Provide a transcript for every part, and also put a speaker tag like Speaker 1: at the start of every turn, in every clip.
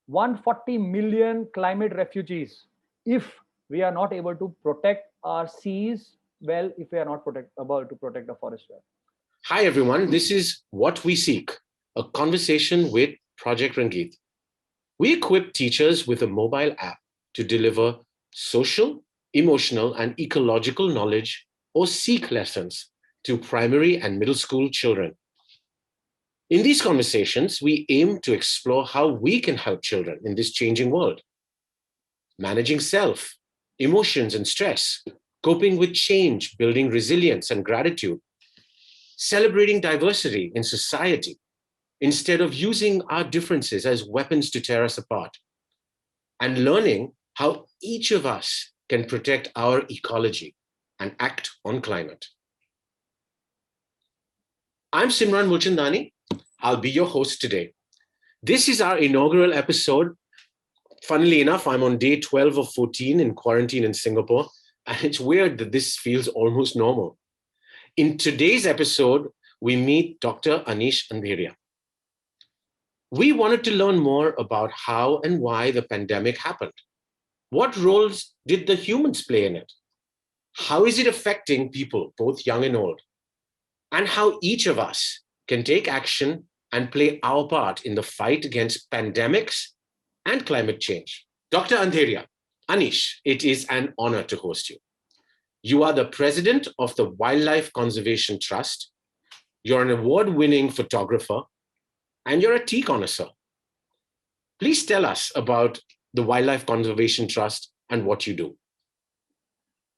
Speaker 1: 140 million climate refugees if we are not able to protect our seas well, if we are not able to protect the forest well.
Speaker 2: Hi, everyone. This is What We Seek, a conversation with Project Rangeet. We equip teachers with a mobile app to deliver social, emotional, and ecological knowledge or seek lessons to primary and middle school children. In these conversations, we aim to explore how we can help children in this changing world, managing self, emotions, and stress, coping with change, building resilience and gratitude, celebrating diversity in society instead of using our differences as weapons to tear us apart, and learning how each of us can protect our ecology and act on climate. I'm Simran Mulchandani. I'll be your host today. This is our inaugural episode. Funnily enough, I'm on day 12 of 14 in quarantine in Singapore, and it's weird that this feels almost normal. In today's episode, we meet Dr. Anish Andheria. We wanted to learn more about how and why the pandemic happened. What roles did the humans play in it? How is it affecting people, both young and old? And how each of us can take action and play our part in the fight against pandemics and climate change. Dr. Andheria, Anish, it is an honor to host you. You are the president of the Wildlife Conservation Trust. You're an award-winning photographer, and you're a tea connoisseur. Please tell us about the Wildlife Conservation Trust and what you do.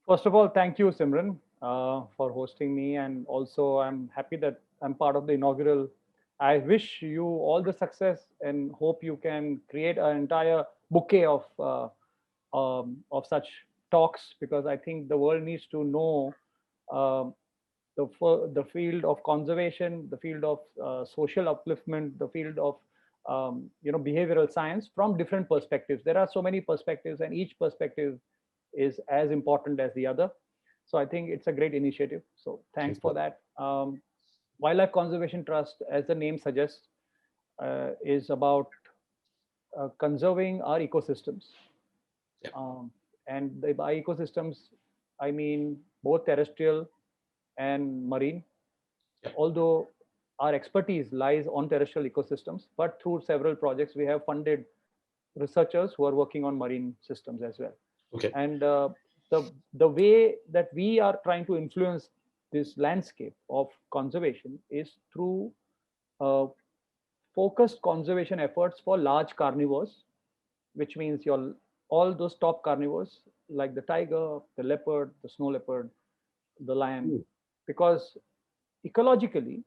Speaker 1: First of all, thank you, Simran, for hosting me. And also, I'm happy that I'm part of the inaugural. I wish you all the success and hope you can create an entire bouquet of such talks, because I think the world needs to know um, the field of conservation, the field of social upliftment, the field of behavioral science from different perspectives. There are so many perspectives, and each perspective is as important as the other. So I think it's a great initiative. So thanks for that. Wildlife Conservation Trust, as the name suggests, is about conserving our ecosystems.
Speaker 2: Yeah.
Speaker 1: By ecosystems, I mean both terrestrial and marine,
Speaker 2: Yeah.
Speaker 1: although our expertise lies on terrestrial ecosystems, but through several projects, we have funded researchers who are working on marine systems as well.
Speaker 2: Okay.
Speaker 1: And the way that we are trying to influence this landscape of conservation is through uh, focused conservation efforts for large carnivores, which means your all those top carnivores like the tiger, the leopard, the snow leopard, the lion,
Speaker 2: Mm.
Speaker 1: because ecologically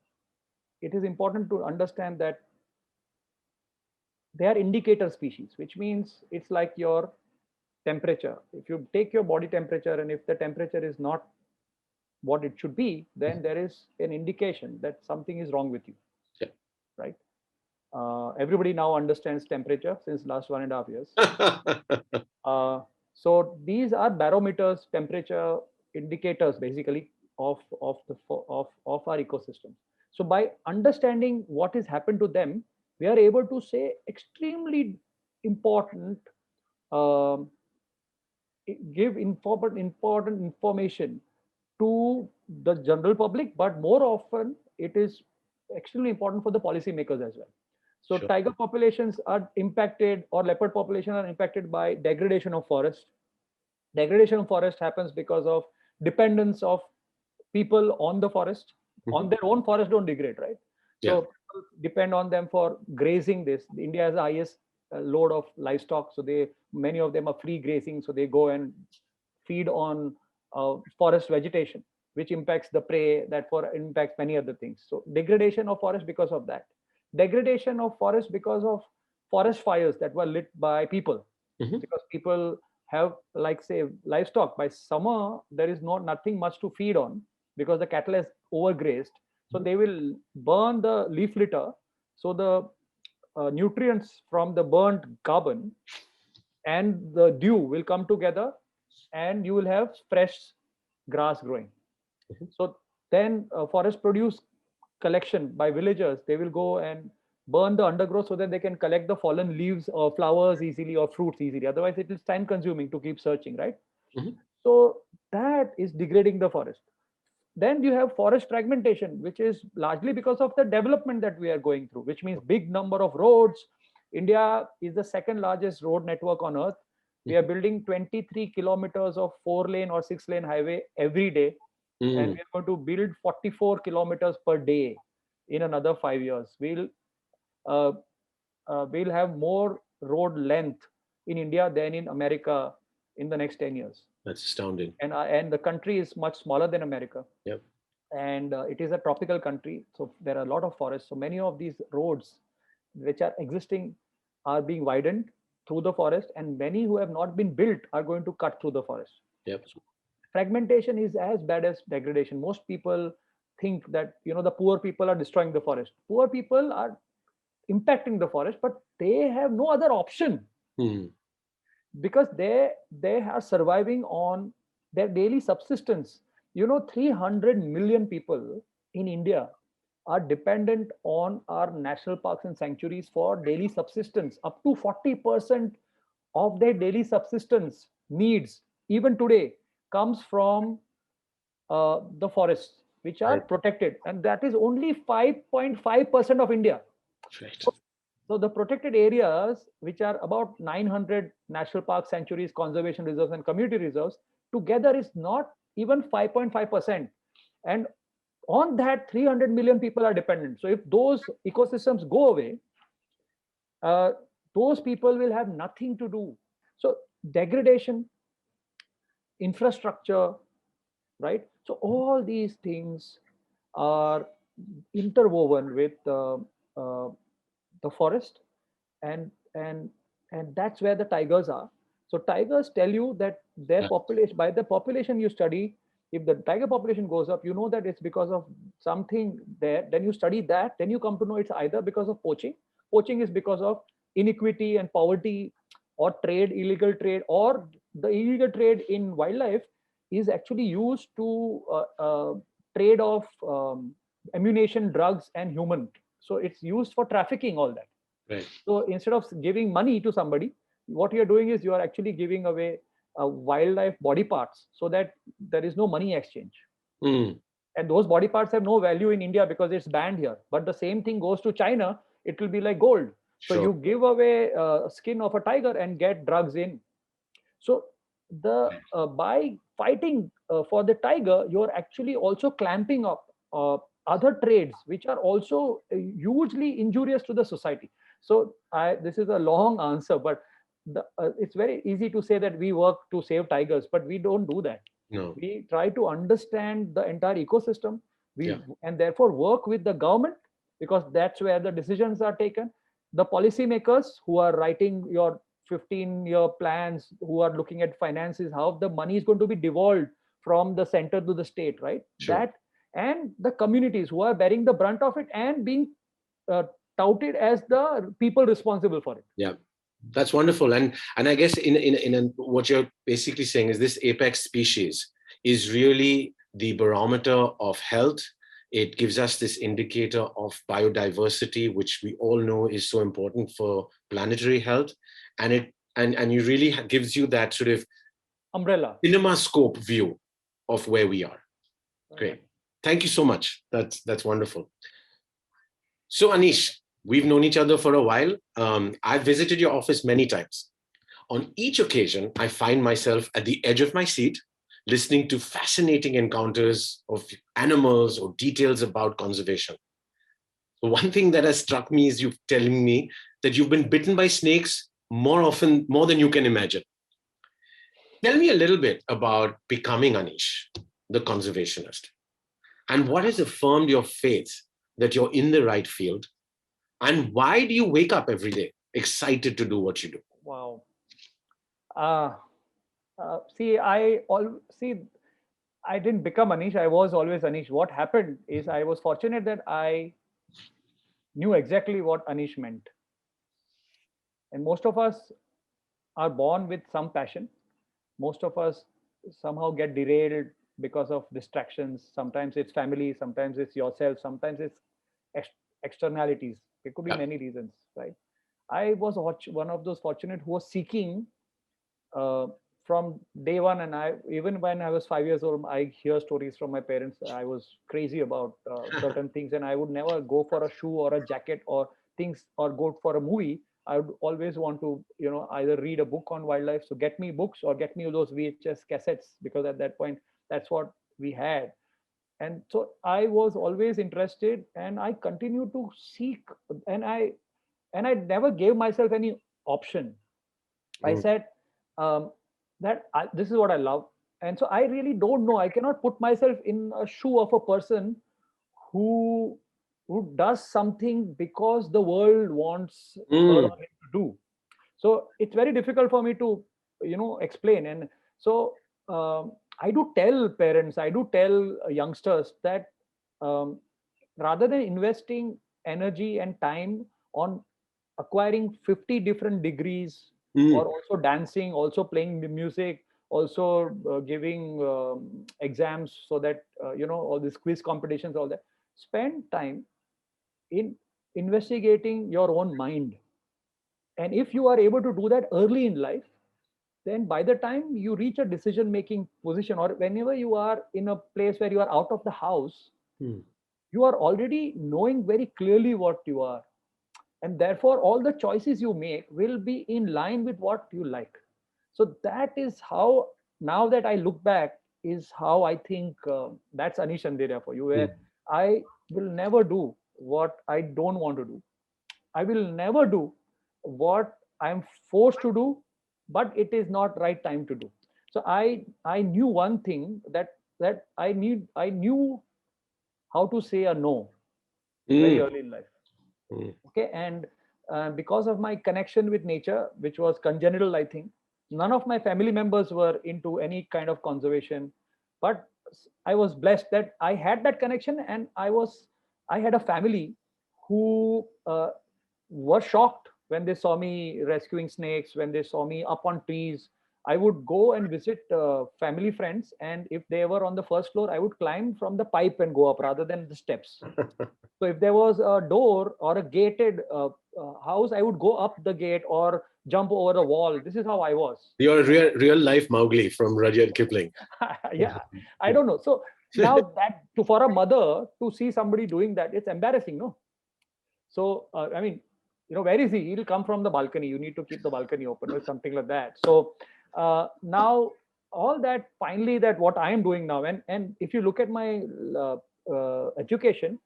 Speaker 1: it is important to understand that they are indicator species, which means it's like your temperature. If you take your body temperature and if the temperature is not what it should be, then there is an indication that something is wrong with you,
Speaker 2: Yeah.
Speaker 1: right? Everybody now understands temperature since last 1.5 years. Uh, so these are barometers, temperature indicators, basically of our ecosystem. So by understanding what has happened to them, we are able to say extremely important, um, give important information to the general public, but more often it is extremely important for the policymakers as well. So
Speaker 2: Sure.
Speaker 1: tiger populations are impacted, or leopard population are impacted by degradation of forest. Degradation of forest happens because of dependence of people on the forest.
Speaker 2: Mhm.
Speaker 1: On their own forest don't degrade, right?
Speaker 2: Yeah.
Speaker 1: So people depend on them for grazing. This India has the highest load of livestock, so they many of them are free grazing, so they go and feed on forest vegetation, which impacts the prey, that for impacts many other things. So degradation of forest because of that. Degradation of forest because of forest fires that were lit by people,
Speaker 2: Mhm.
Speaker 1: because people have, like, say, livestock. By summer there is nothing much to feed on because the cattle has overgrazed, so
Speaker 2: Mhm.
Speaker 1: they will burn the leaf litter, so the nutrients from the burnt carbon and the dew will come together, and you will have fresh grass growing.
Speaker 2: Mhm.
Speaker 1: So then forest produce collection by villagers, they will go and burn the undergrowth so that they can collect the fallen leaves or flowers easily or fruits easily. Otherwise, it is time consuming to keep searching, right?
Speaker 2: Mhm.
Speaker 1: So that is degrading the forest. Then you have forest fragmentation, which is largely because of the development that we are going through, which means big number of roads. India is the second largest road network on earth. We are building 23 kilometers of 4 lane or 6 lane highway every day, and
Speaker 2: Mm.
Speaker 1: we are going to build 44 kilometers per day in another 5 years. Uh, we'll have more road length in India than in America in the next 10 years.
Speaker 2: That's astounding.
Speaker 1: And the country is much smaller than America,
Speaker 2: Yep.
Speaker 1: and it is a tropical country, so there are a lot of forests. So many of these roads which are existing are being widened through the forest, and many who have not been built are going to cut through the forest.
Speaker 2: Yep.
Speaker 1: So fragmentation is as bad as degradation. Most people think that the poor people are destroying the forest. Poor people are impacting the forest, but they have no other option,
Speaker 2: Mm.
Speaker 1: because they are surviving on their daily subsistence. 300 million people in India are dependent on our national parks and sanctuaries for daily subsistence. Up to 40% of their daily subsistence needs, even today, comes from the forests, which are
Speaker 2: Right.
Speaker 1: protected, and that is only 5.5% of India.
Speaker 2: Right.
Speaker 1: So the protected areas, which are about 900 national parks, sanctuaries, conservation reserves, and community reserves, together is not even 5.5%. And on that, 300 million people are dependent. So if those ecosystems go away, uh, those people will have nothing to do. So degradation, infrastructure, right? So all these things are interwoven with the forest, and and and that's where the tigers are. So tigers tell you that their
Speaker 2: Yeah.
Speaker 1: population, by the population you study, if the tiger population goes up, you know that it's because of something there. Then you study that, then you come to know it's either because of poaching. Poaching is because of inequity and poverty, or trade, illegal trade, or the illegal trade in wildlife is actually used to trade of ammunition, drugs, and human. So it's used for trafficking, all that.
Speaker 2: Right.
Speaker 1: So instead of giving money to somebody, what you are doing is you are actually giving away wildlife body parts, so that there is no money exchange.
Speaker 2: Mm.
Speaker 1: And those body parts have no value in India because it's banned here. But the same thing goes to China, it will be like gold. So
Speaker 2: Sure.
Speaker 1: you give away skin of a tiger and get drugs in. So the by fighting for the tiger, you're actually also clamping up other trades which are also hugely injurious to the society. So this is a long answer, but it's very easy to say that we work to save tigers, but we don't do that.
Speaker 2: No.
Speaker 1: We try to understand the entire ecosystem,
Speaker 2: Yeah.
Speaker 1: and therefore work with the government, because that's where the decisions are taken. The policymakers who are writing your 15-year plans, who are looking at finances, how the money is going to be devolved from the center to the state, right?
Speaker 2: Sure.
Speaker 1: That, and the communities who are bearing the brunt of it and being uh, touted as the people responsible for it.
Speaker 2: Yeah. That's wonderful. And I guess in what you're basically saying is this apex species is really the barometer of health. It gives us this indicator of biodiversity, which we all know is so important for planetary health. And you really gives you that sort of
Speaker 1: Umbrella.
Speaker 2: cinema scope view of where we are. Great. Thank you so much. That's wonderful. So Anish, we've known each other for a while. I've visited your office many times. On each occasion, I find myself at the edge of my seat, listening to fascinating encounters of animals or details about conservation. One thing that has struck me is you telling me that you've been bitten by snakes more than you can imagine. Tell me a little bit about becoming Anish, the conservationist, and what has affirmed your faith that you're in the right field, and why do you wake up every day excited to do what you do?
Speaker 1: Wow. Uh, see, I didn't become Anish. I was always Anish. What happened is I was fortunate that I knew exactly what Anish meant. And most of us are born with some passion. Most of us somehow get derailed because of distractions. Sometimes it's family, sometimes it's yourself, sometimes it's externalities. It could be
Speaker 2: Yeah.
Speaker 1: many reasons, right? I was one of those fortunate who was seeking uh, from day one, and I, even when I was 5 years old, I hear stories from my parents. I was crazy about certain things, and I would never go for a shoe or a jacket or things or go for a movie. I would always want to, either read a book on wildlife. So get me books or get me those VHS cassettes, because at that point, that's what we had. And so I was always interested, and I continued to seek, and I never gave myself any option. I
Speaker 2: Mm.
Speaker 1: said that this is what I love, and so I really don't know. I cannot put myself in a shoe of a person who who does something because the world wants her
Speaker 2: Mm.
Speaker 1: or him to do. So it's very difficult for me to explain. And so I do tell parents, I do tell youngsters that um, rather than investing energy and time on acquiring 50 different degrees, or
Speaker 2: Mm.
Speaker 1: also dancing, also playing the music, also giving exams, so that all these quiz competitions, all that, spend time in investigating your own mind. And if you are able to do that early in life, then by the time you reach a decision making position, or whenever you are in a place where you are out of the house,
Speaker 2: Mm.
Speaker 1: you are already knowing very clearly what you are, and therefore all the choices you make will be in line with what you like. So that is how, now that I look back, is how I think that's Anish Andheriya for you, where
Speaker 2: Mm.
Speaker 1: I will never do what I don't want to do. I will never do what I'm forced to do, but it is not right time to do. So I knew one thing, that I knew how to say a no very
Speaker 2: Mm.
Speaker 1: early in life.
Speaker 2: Mm.
Speaker 1: Okay. And because of my connection with nature, which was congenital, I think none of my family members were into any kind of conservation, but I was blessed that I had that connection, and I had a family who were shocked when they saw me rescuing snakes, when they saw me up on trees. I would go and visit family friends, and if they were on the first floor, I would climb from the pipe and go up rather than the steps. So if there was a door or a gated house, I would go up the gate or jump over the wall. This is how I was.
Speaker 2: You're a real life Mowgli from Rudyard Kipling.
Speaker 1: Yeah, I don't know. So now that for a mother to see somebody doing that, it's embarrassing, no? So I mean, where is he? He'll come from the balcony. You need to keep the balcony open or something like that. So now all that, finally, that what I am doing now, and if you look at my education,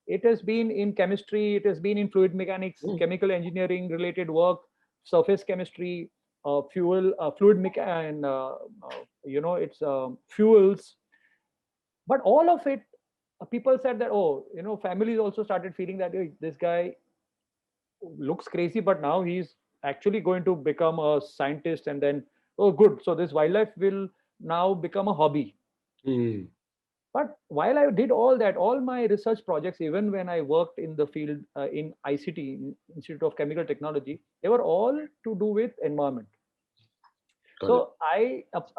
Speaker 1: it has been in chemistry, it has been in fluid mechanics,
Speaker 2: Mm.
Speaker 1: chemical engineering related work, surface chemistry, fluid and it's fuels. But all of it, people said that, oh, families also started feeling that, "Hey, this guy looks crazy, but now he's actually going to become a scientist." And then, oh, good. So this wildlife will now become a hobby.
Speaker 2: Mm.
Speaker 1: But while I did all that, all my research projects, even when I worked in the field in ICT, Institute of Chemical Technology, they were all to do with environment.
Speaker 2: Got it.
Speaker 1: So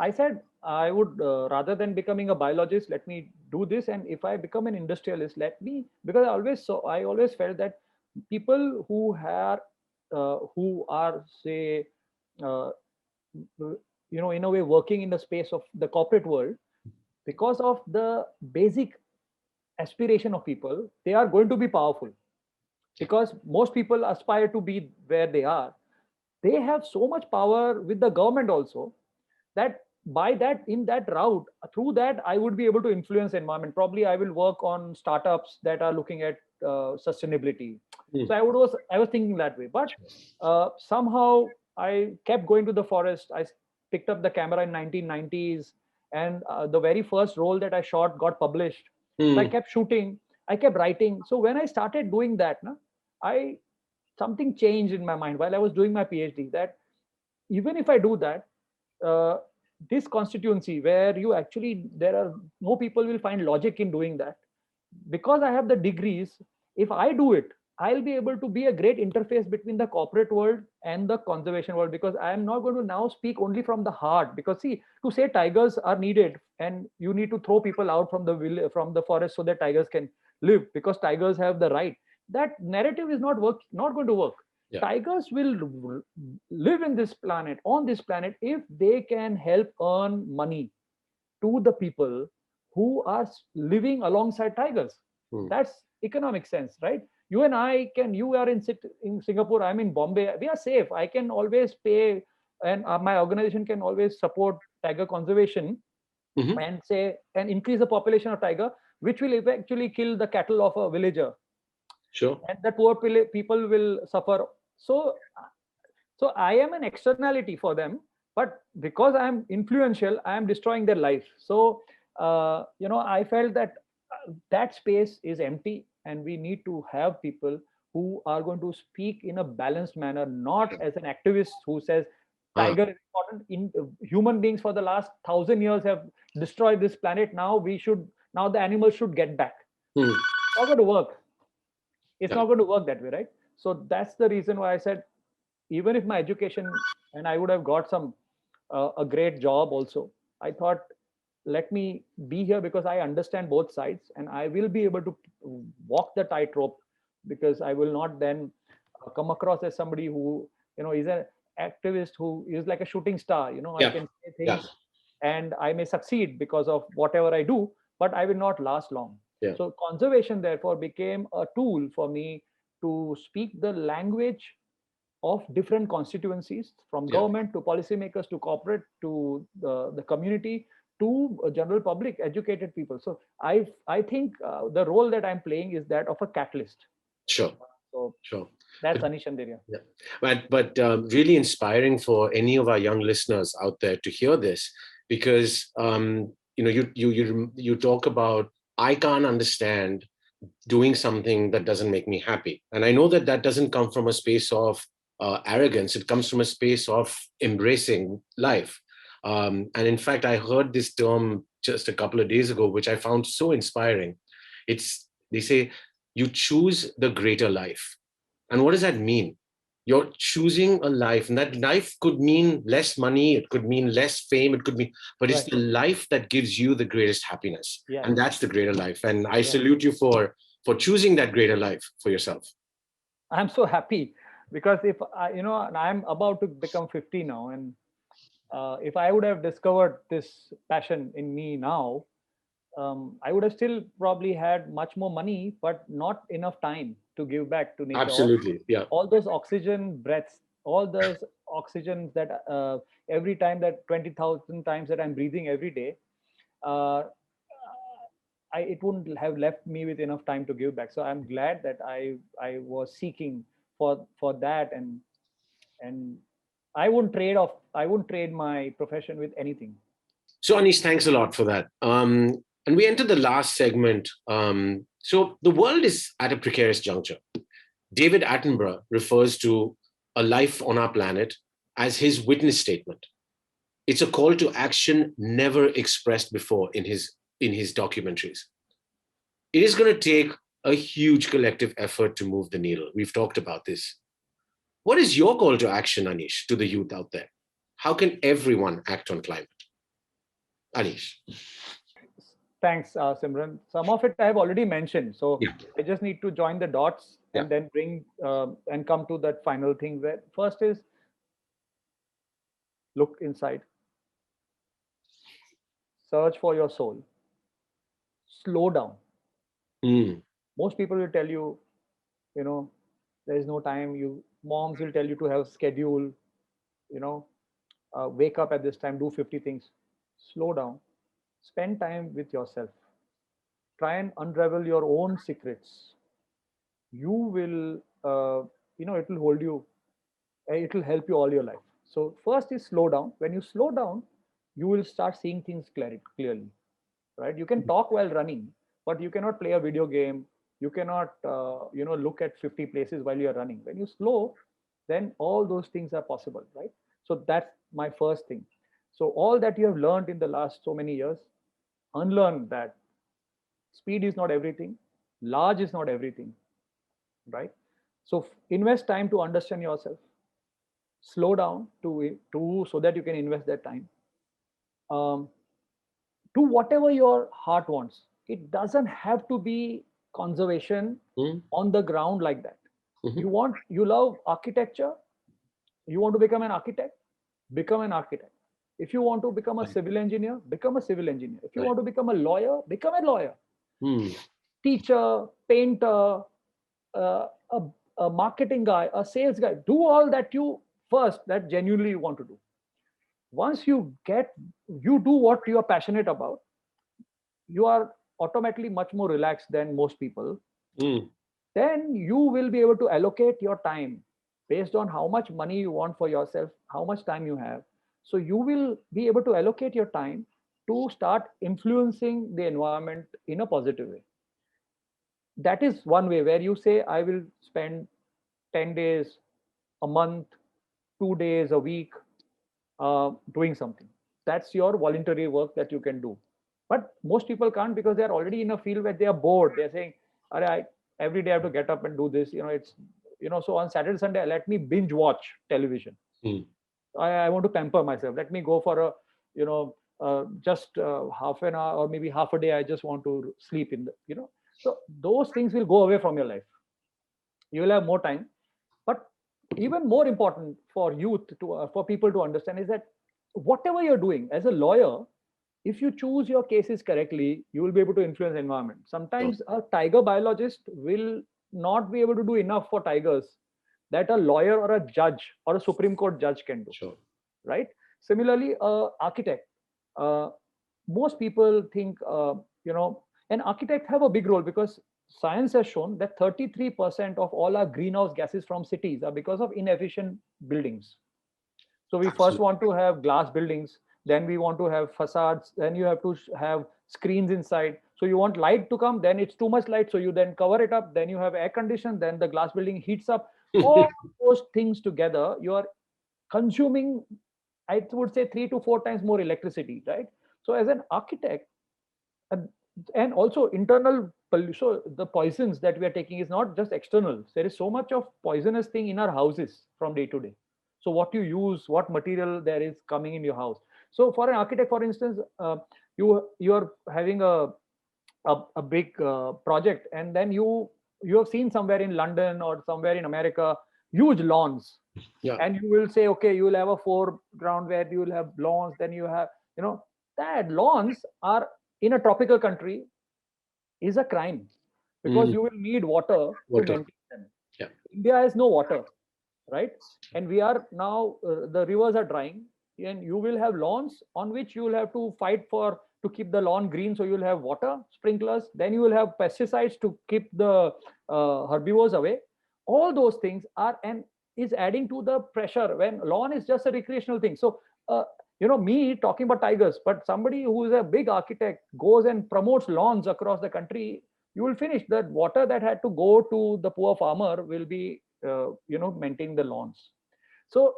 Speaker 1: I said I would, rather than becoming a biologist, let me do this. And if I become an industrialist, let me, because I always felt that people who are, say, uh, in a way, working in the space of the corporate world, because of the basic aspiration of people, they are going to be powerful, because most people aspire to be where they are. They have so much power with the government also, that by that, in that route, through that, I would be able to influence environment. Probably I will work on startups that are looking at sustainability.
Speaker 2: Mm.
Speaker 1: So I was thinking that way. But somehow I kept going to the forest. I picked up the camera in 1990s, and the very first role that I shot got published. So I
Speaker 2: Mm.
Speaker 1: kept shooting, I kept writing. So when I started doing that, I something changed in my mind while I was doing my PhD, that even if I do that, uh, this constituency where you actually, there are no people will find logic in doing that, because I have the degrees. If I do it, I'll be able to be a great interface between the corporate world and the conservation world, because I am not going to now speak only from the heart. Because see, to say tigers are needed, and you need to throw people out from the forest so that tigers can live, because tigers have the right. that narrative is not going to work.
Speaker 2: Yeah.
Speaker 1: Tigers will live in this planet, on this planet, if they can help earn money to the people who are living alongside tigers. That's economic sense, right? You and I can, you are in Singapore, I'm in Bombay, we are safe. I can always pay, and my organization can always support tiger conservation
Speaker 2: Mhm.
Speaker 1: and say, and increase the population of tiger, which will eventually kill the cattle of a villager,
Speaker 2: Sure.
Speaker 1: and the poor people will suffer. So I am an externality for them, but because I am influential, I am destroying their life. So I felt that that space is empty, and we need to have people who are going to speak in a balanced manner, not as an activist who says
Speaker 2: Ah.
Speaker 1: tiger is important. In human beings for the last 1,000 years have destroyed this planet. Now the animals should get back.
Speaker 2: Hmm.
Speaker 1: It's not going to work. It's
Speaker 2: Yeah.
Speaker 1: not going to work that way, right? So that's the reason why I said, even if my education, and I would have got some a great job also, I thought, let me be here because I understand both sides, and I will be able to walk the tightrope, because I will not then come across as somebody who is an activist who is like a shooting star. I
Speaker 2: Yeah.
Speaker 1: can say
Speaker 2: Yeah.
Speaker 1: things and I may succeed because of whatever I do, but I will not last long.
Speaker 2: Yeah.
Speaker 1: So conservation therefore became a tool for me to speak the language of different constituencies, from
Speaker 2: Yeah.
Speaker 1: government to policymakers to corporate to the community to general public, educated people. So I think the role that I'm playing is that of a catalyst.
Speaker 2: Sure.
Speaker 1: So
Speaker 2: Sure.
Speaker 1: that's Anish Anderia.
Speaker 2: Yeah. But really inspiring for any of our young listeners out there to hear this, because you talk about, I can't understand doing something that doesn't make me happy, and I know that that doesn't come from a space of arrogance. It comes from a space of embracing life. And in fact, I heard this term just a couple of days ago, which I found so inspiring. They say you choose the greater life. And what does that mean? You're choosing a life, and that life could mean less money, it could mean less fame, it could mean, but it's
Speaker 1: Right.
Speaker 2: the life that gives you the greatest happiness.
Speaker 1: Yeah.
Speaker 2: And that's the greater life. And I
Speaker 1: Yeah.
Speaker 2: salute you for choosing that greater life for yourself.
Speaker 1: I'm so happy because if I'm about to become 50 now, and if I would have discovered this passion in me now, I would have still probably had much more money, but not enough time to give back to nature.
Speaker 2: Absolutely. Yeah.
Speaker 1: All those oxygen breaths, all those oxygens that every time, that 20,000 times that I'm breathing every day, uh, it wouldn't have left me with enough time to give back. So I'm glad that I was seeking for that, and I wouldn't trade my profession with anything.
Speaker 2: So, Anish, thanks a lot for that. And we enter the last segment. So, the world is at a precarious juncture. David Attenborough refers to a life on our planet as his witness statement. It's a call to action never expressed before in his documentaries. It is going to take a huge collective effort to move the needle. We've talked about this. What is your call to action, Anish, to the youth out there? How can everyone act on climate? Anish.
Speaker 1: Thanks, Simran. Some of it I have already mentioned. So
Speaker 2: Yeah.
Speaker 1: I just need to join the dots
Speaker 2: Yeah.
Speaker 1: and then bring and come to that final thing. Where first is look inside, search for your soul, slow down.
Speaker 2: Mm.
Speaker 1: Most people will tell you, there is no time. Moms will tell you to have schedule. You know, wake up at this time, do 50 things. Slow down, spend time with yourself. Try and unravel your own secrets. You will, it will hold you, it will help you all your life. So first is slow down. When you slow down, you will start seeing things clearly, right? You can talk while running, but you cannot play a video game. You cannot, look at 50 places while you are running. When you slow, then all those things are possible, right? So that's my first thing. So all that you have learned in the last so many years, unlearn that. Speed is not everything. Large is not everything, right? So invest time to understand yourself. Slow down to so that you can invest that time. Um, do whatever your heart wants. It doesn't have to be. conservation
Speaker 2: Mm,
Speaker 1: on the ground like that.
Speaker 2: mhm.
Speaker 1: You love architecture, you want to become an architect, become an architect. If you want to become a
Speaker 2: Right.
Speaker 1: civil engineer, become a civil engineer. If you
Speaker 2: Right.
Speaker 1: want to become a lawyer, become a lawyer.
Speaker 2: Hmm.
Speaker 1: Teacher, painter, uh, a, a marketing guy, a sales guy. Do all that you first that genuinely you want to do. Once you do what you are passionate about, you are automatically much more relaxed than most people.
Speaker 2: Mm.
Speaker 1: Then you will be able to allocate your time based on how much money you want for yourself, how much time you have. So you will be able to allocate your time to start influencing the environment in a positive way. That is one way where you say, I will spend 10 days, a month, 2 days a week doing something. That's your voluntary work that you can do. But most people can't because they're already in a field where they are bored. They're saying, "Arey, every day I have to get up and do this." So on Saturday, Sunday, let me binge watch television.
Speaker 2: Mm.
Speaker 1: I want to pamper myself. Let me go for just half an hour or maybe half a day. I just want to sleep So those things will go away from your life. You will have more time. But even more important for for people to understand is that whatever you're doing as a lawyer, if you choose your cases correctly, you will be able to influence the environment.
Speaker 2: Sure.
Speaker 1: Sometimes a tiger biologist will not be able to do enough for tigers that a lawyer or a judge or a Supreme Court judge can do,
Speaker 2: Sure.
Speaker 1: right? Similarly, architect. Uh, Most people think, an architect have a big role because science has shown that 33% of all our greenhouse gases from cities are because of inefficient buildings. So we first
Speaker 2: Absolutely.
Speaker 1: want to have glass buildings, then we want to have facades, then you have to have screens inside. So you want light to come, then it's too much light, so you then cover it up, then you have air condition, then the glass building heats up. All those things together, you are consuming, I would say, 3 to 4 times more electricity, right? So as an architect, and, and also internal so the poisons that we are taking is not just external. There is so much of poisonous thing in our houses from day to day. So what you use, what material there is coming in your house. So for an architect, for instance, you are having a big project, and then you have seen somewhere in London or somewhere in America huge lawns,
Speaker 2: Yeah.
Speaker 1: and you will say, okay, you will have a foreground where you will have lawns, then you have, that lawns are in a tropical country is a crime because
Speaker 2: Mm.
Speaker 1: you will need water to
Speaker 2: Water.
Speaker 1: maintain them.
Speaker 2: Yeah.
Speaker 1: India has no water, right? And we are now, the rivers are drying, and you will have lawns on which you will have to fight for to keep the lawn green. So you will have water sprinklers, then you will have pesticides to keep the herbivores away. All those things are and is adding to the pressure when lawn is just a recreational thing. So me talking about tigers, but somebody who is a big architect goes and promotes lawns across the country, you will finish that water that had to go to the poor farmer will be maintaining the lawns. So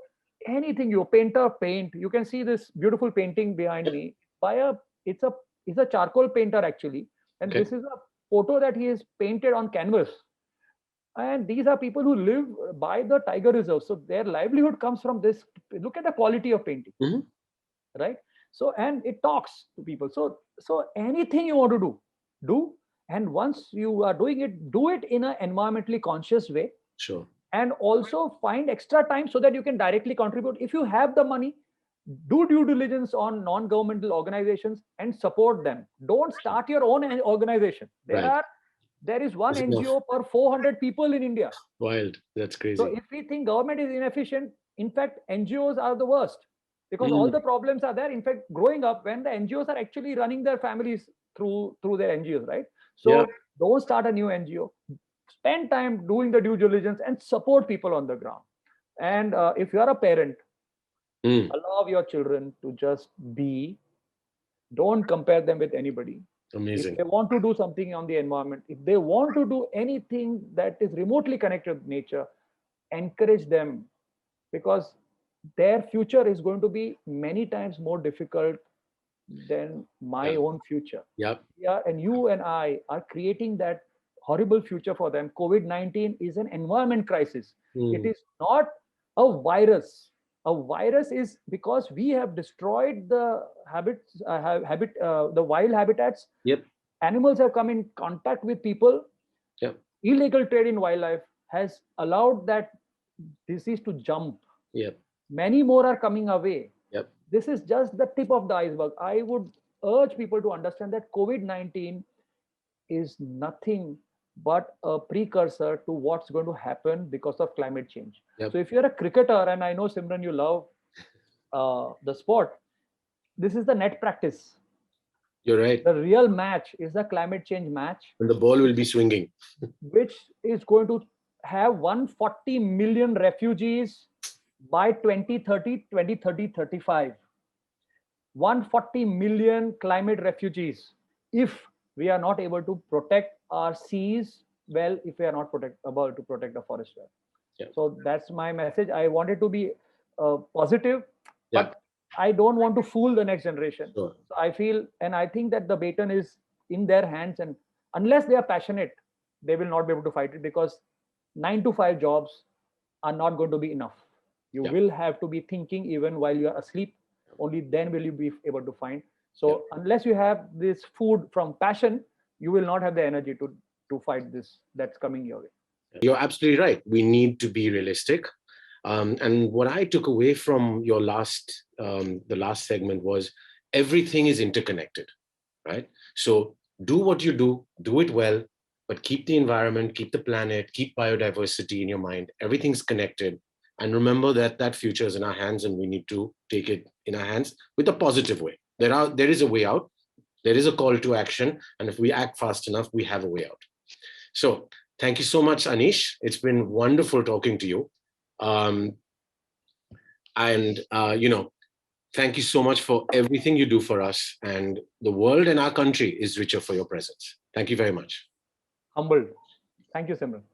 Speaker 1: anything, you painter paint, you can see this beautiful painting behind me by a it's a it's a charcoal painter actually, and
Speaker 2: Okay.
Speaker 1: this is a photo that he has painted on canvas. And these are people who live by the tiger reserve, so their livelihood comes from this. Look at the quality of painting,
Speaker 2: Hmm.
Speaker 1: right? So, and it talks to people. So anything you want to do. And once you are doing it, do it in an environmentally conscious way,
Speaker 2: Sure.
Speaker 1: and also find extra time so that you can directly contribute. If you have the money, do due diligence on non-governmental organizations and support them. Don't start your own organization.
Speaker 2: Right.
Speaker 1: There is one
Speaker 2: There's enough.
Speaker 1: NGO per 400 people in India.
Speaker 2: Wild. That's
Speaker 1: So
Speaker 2: crazy.
Speaker 1: if we think government is inefficient, in fact, NGOs are the worst because all
Speaker 2: Mm.
Speaker 1: the problems are there. In fact, growing up when the NGOs are actually running their families through their NGOs, right?
Speaker 2: Yeah.
Speaker 1: So don't start a new NGO. Spend time doing the due diligence and support people on the ground. And if you are a parent,
Speaker 2: Mm.
Speaker 1: allow your children to just be. Don't compare them with anybody. If
Speaker 2: Amazing.
Speaker 1: they want to do something on the environment, if they want to do anything that is remotely connected with nature, encourage them, because their future is going to be many times more difficult than my
Speaker 2: Yeah.
Speaker 1: own future.
Speaker 2: Yep.
Speaker 1: Yeah, and you and I are creating that horrible future for them. COVID-19 is an environment crisis. It
Speaker 2: Mm.
Speaker 1: is not a virus. A virus is because we have destroyed the the wild habitats.
Speaker 2: Yep.
Speaker 1: Animals have come in contact with people, illegal trade in wildlife has allowed that disease to jump.
Speaker 2: Yep.
Speaker 1: Many more are coming away.
Speaker 2: Yep.
Speaker 1: This is just the tip of the iceberg. I would urge people to understand that COVID-19 is nothing but a precursor to what's going to happen because of climate change.
Speaker 2: Yep.
Speaker 1: So if you're a cricketer, and I know Simran, you love the sport, this is the net practice.
Speaker 2: You're right.
Speaker 1: The real match is the climate change match,
Speaker 2: And the ball will be swinging.
Speaker 1: which is going to have 140 million refugees by 2030, 35. 140 million climate refugees if we are not able to protect our seas well, if we are not able to protect the forest well.
Speaker 2: Yeah.
Speaker 1: So that's my message. I wanted to be positive,
Speaker 2: Yeah.
Speaker 1: but I don't want to fool the next generation.
Speaker 2: Sure.
Speaker 1: So I feel, and I think that the baton is in their hands, and unless they are passionate, they will not be able to fight it, because 9 to 5 jobs are not going to be enough. You
Speaker 2: Yeah.
Speaker 1: will have to be thinking even while you are asleep. Only then will you be able to find. So unless you have this food from passion, you will not have the energy to fight this that's coming your way.
Speaker 2: You're absolutely right. We need to be realistic. And what I took away from your the last segment was everything is interconnected, right? So do what you do it well, but keep the environment, keep the planet, keep biodiversity in your mind. Everything's connected. And remember that that future is in our hands, and we need to take it in our hands with a positive way. There is a way out. There is a call to action. And if we act fast enough, we have a way out. So thank you so much, Anish. It's been wonderful talking to you. Thank you so much for everything you do for us, and the world and our country is richer for your presence. Thank you very much.
Speaker 1: Humbled. Thank you, Simran.